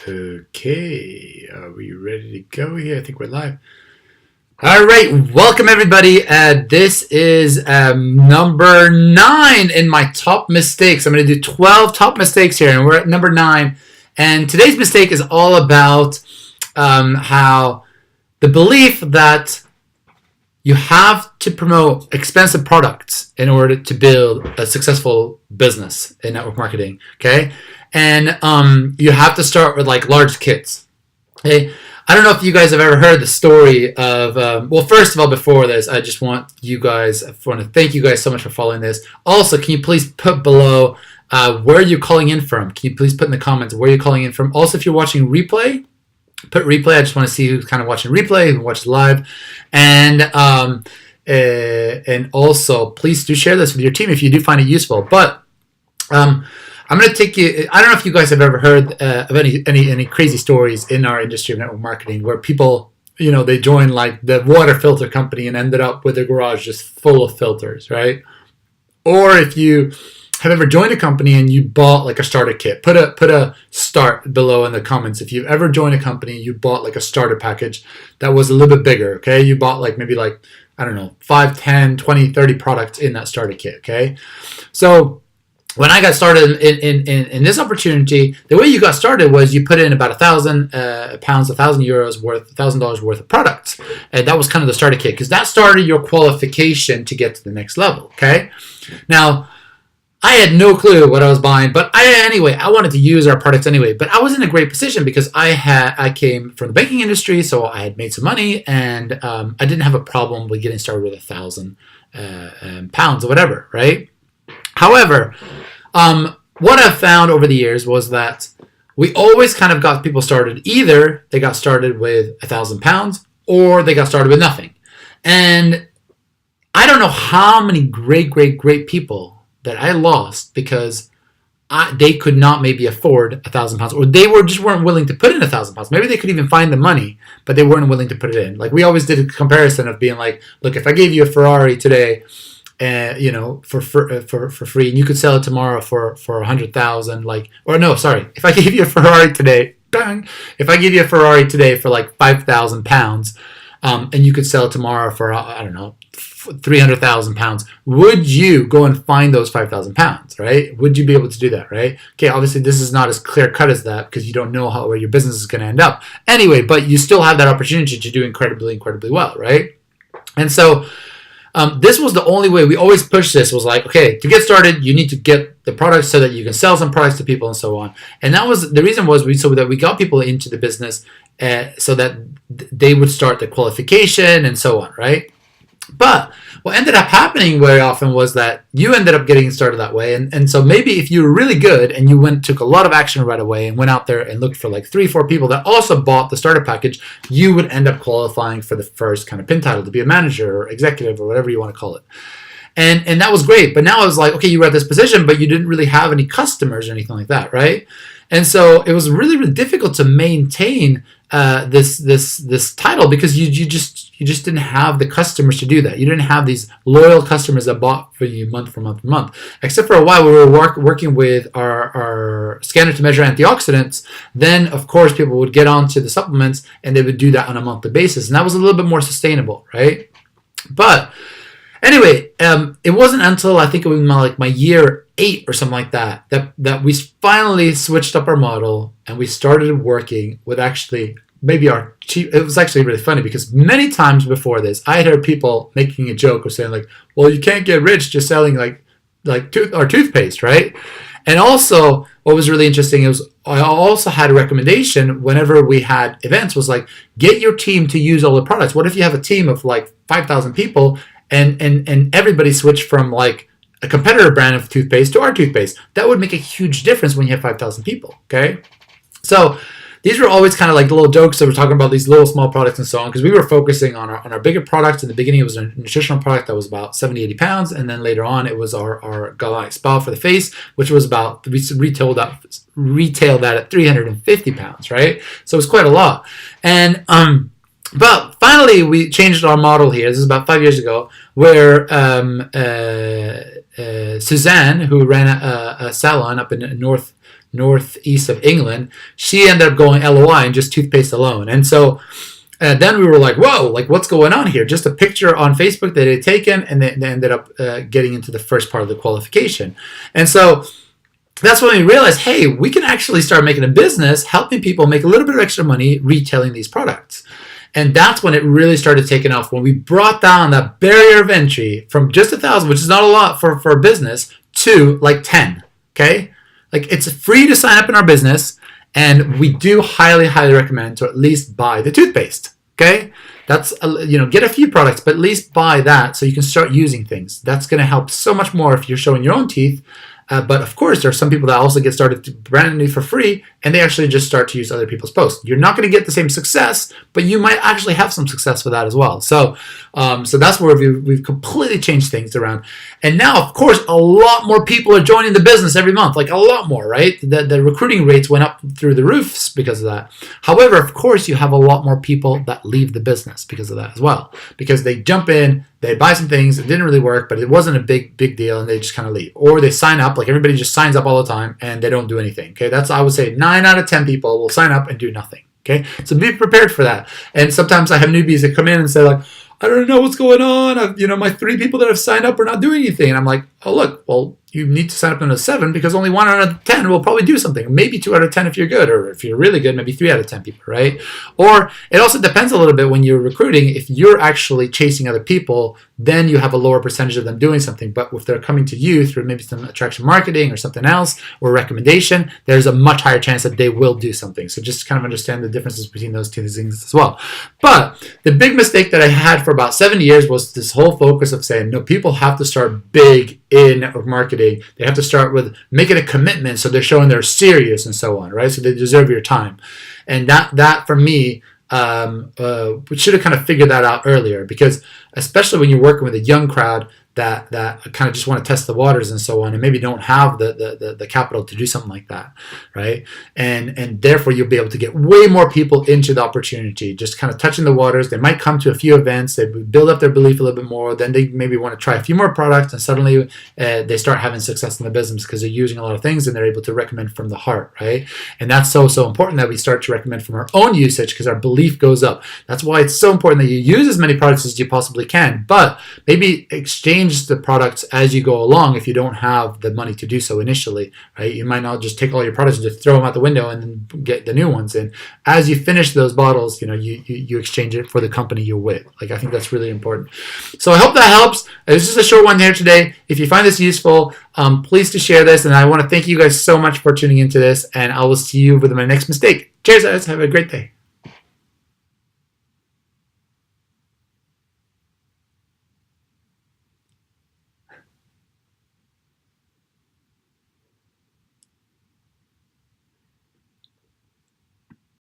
Okay, are we ready to go here? I think we're live. All right, welcome everybody. This is number 9 in my top mistakes. I'm going to do 12 top mistakes here, and we're at number 9. And today's mistake is all about how the belief that you have to promote expensive products in order to build a successful business in network marketing. Okay. And you have to start with like large kits. Okay, I don't know if you guys have ever heard the story of. Well, first of all, before this, I just want to thank you guys so much for following this. Also, can you please put below where you're calling in from? Can you please put in the comments where you're calling in from? Also, if you're watching replay, put replay. I just want to see who's kind of watching replay, who watched live, and also please do share this with your team if you do find it useful. But I'm going to take you. I don't know if you guys have ever heard of any crazy stories in our industry of network marketing where people, they join like the water filter company and ended up with their garage just full of filters, right? Or if you have ever joined a company and you bought like a starter kit, put a start below in the comments. If you've ever joined a company, you bought like a starter package that was a little bit bigger, okay? You bought like maybe like, I don't know, 5, 10, 20, 30 products in that starter kit, okay? So when I got started in this opportunity, the way you got started was you put in about 1,000 pounds, 1,000 euros worth, $1,000 worth of products. And that was kind of the starter kit because that started your qualification to get to the next level, okay? Now, I had no clue what I was buying, but I wanted to use our products anyway. But I was in a great position because I came from the banking industry, so I had made some money, and I didn't have a problem with getting started with 1,000 pounds or whatever, right? However, what I've found over the years was that we always kind of got people started. Either they got started with 1,000 pounds or they got started with nothing. And I don't know how many great people that I lost because they could not maybe afford 1,000 pounds, or they weren't willing to put in 1,000 pounds. Maybe they could even find the money, but they weren't willing to put it in. Like we always did a comparison of being like, look, if I gave you a Ferrari today, for free, and you could sell it tomorrow for 100,000, if I gave you a Ferrari today, if I give you a Ferrari today for like 5,000 pounds, and you could sell it tomorrow for 300,000 pounds, would you go and find those 5,000 pounds, right? Would you be able to do that, right? Okay, obviously this is not as clear cut as that because you don't know where your business is going to end up. Anyway, but you still have that opportunity to do incredibly well, right? And so this was the only way. We always pushed this was like, okay, to get started, you need to get the products so that you can sell some products to people and so on. And that was the reason was so that we got people into the business so that they would start the qualification and so on, right? But what ended up happening very often was that you ended up getting started that way. And so maybe if you were really good and you took a lot of action right away and went out there and looked for like 3 or 4 people that also bought the starter package, you would end up qualifying for the first kind of pin title to be a manager or executive or whatever you want to call it. And that was great. But now I was like, okay, you were at this position, but you didn't really have any customers or anything like that, right? And so it was really difficult to maintain this title because you just didn't have the customers to do that. You didn't have these loyal customers that bought for you month for month. Except for a while we were working with our scanner to measure antioxidants. Then of course people would get onto the supplements and they would do that on a monthly basis, and that was a little bit more sustainable, right? But anyway, it wasn't until I think it was my year 8 or something like that we finally switched up our model and we started working with actually maybe our chief. It was actually really funny because many times before this, I had heard people making a joke or saying like, well, you can't get rich just selling like toothpaste, right? And also what was really interesting is I also had a recommendation whenever we had events was like, get your team to use all the products. What if you have a team of like 5,000 people and everybody switched from like a competitor brand of toothpaste to our toothpaste? That would make a huge difference when you have 5,000 people, okay? So these were always kind of like the little jokes that we're talking about these little small products and so on, because we were focusing on our bigger products. In the beginning, it was a nutritional product that was about 70, 80 pounds. And then later on, it was our Galactic Spa for the face, which was about, we retailed that at 350 pounds, right? So it was quite a lot. And, but finally, we changed our model here. This is about 5 years ago, where Suzanne, who ran a salon up in northeast of England. She ended up going LOI and just toothpaste alone. And so then we were like, whoa, like what's going on here? Just a picture on Facebook that they had taken, and they ended up getting into the first part of the qualification. And so that's when we realized, hey, we can actually start making a business, helping people make a little bit of extra money retailing these products. And that's when it really started taking off, when we brought down that barrier of entry from just 1,000, which is not a lot for a business, to like 10, okay? Like it's free to sign up in our business, and we do highly, highly recommend to at least buy the toothpaste, okay? That's, get a few products, but at least buy that so you can start using things. That's going to help so much more if you're showing your own teeth. But of course, there are some people that also get started brand new for free, and they actually just start to use other people's posts. You're not going to get the same success, but you might actually have some success with that as well. So that's where we've completely changed things around. And now, of course, a lot more people are joining the business every month, like a lot more, right? The recruiting rates went up through the roofs because of that. However, of course, you have a lot more people that leave the business because of that as well, because they jump in, they buy some things, it didn't really work, but it wasn't a big deal, and they just kind of leave. Or they sign up, like everybody just signs up all the time, and they don't do anything. Okay, that's, I would say, 9 out of 10 people will sign up and do nothing. Okay, so be prepared for that. And sometimes I have newbies that come in and say like, I don't know what's going on. My 3 people that have signed up are not doing anything. And I'm like, oh, look, well, you need to sign up in a 7 because only 1 out of 10 will probably do something. Maybe 2 out of 10 if you're good, or if you're really good, maybe 3 out of 10 people, right? Or it also depends a little bit when you're recruiting. If you're actually chasing other people, then you have a lower percentage of them doing something. But if they're coming to you through maybe some attraction marketing or something else, or recommendation, there's a much higher chance that they will do something. So just kind of understand the differences between those two things as well. But the big mistake that I had for about 7 years was this whole focus of saying, no, people have to start big in network marketing. They have to start with making a commitment, so they're showing they're serious and so on, right? So they deserve your time. And that for me, we should have kind of figured that out earlier, because especially when you're working with a young crowd that kind of just want to test the waters and so on, and maybe don't have the capital to do something like that, right? And therefore you'll be able to get way more people into the opportunity, just kind of touching the waters. They might come to a few events, they build up their belief a little bit more, then they maybe want to try a few more products, and suddenly they start having success in the business because they're using a lot of things and they're able to recommend from the heart, right? And that's so important that we start to recommend from our own usage, because our belief goes up. That's why it's so important that you use as many products as you possibly can, but maybe exchange the products as you go along if you don't have the money to do so initially, right? You might not just take all your products and just throw them out the window and then get the new ones in. As you finish those bottles, you exchange it for the company you're with. Like, I think that's really important. So I hope that helps. This is a short one here today. If you find this useful, please to share this, and I want to thank you guys so much for tuning into this, and I will see you with my next mistake. Cheers, guys. Have a great day.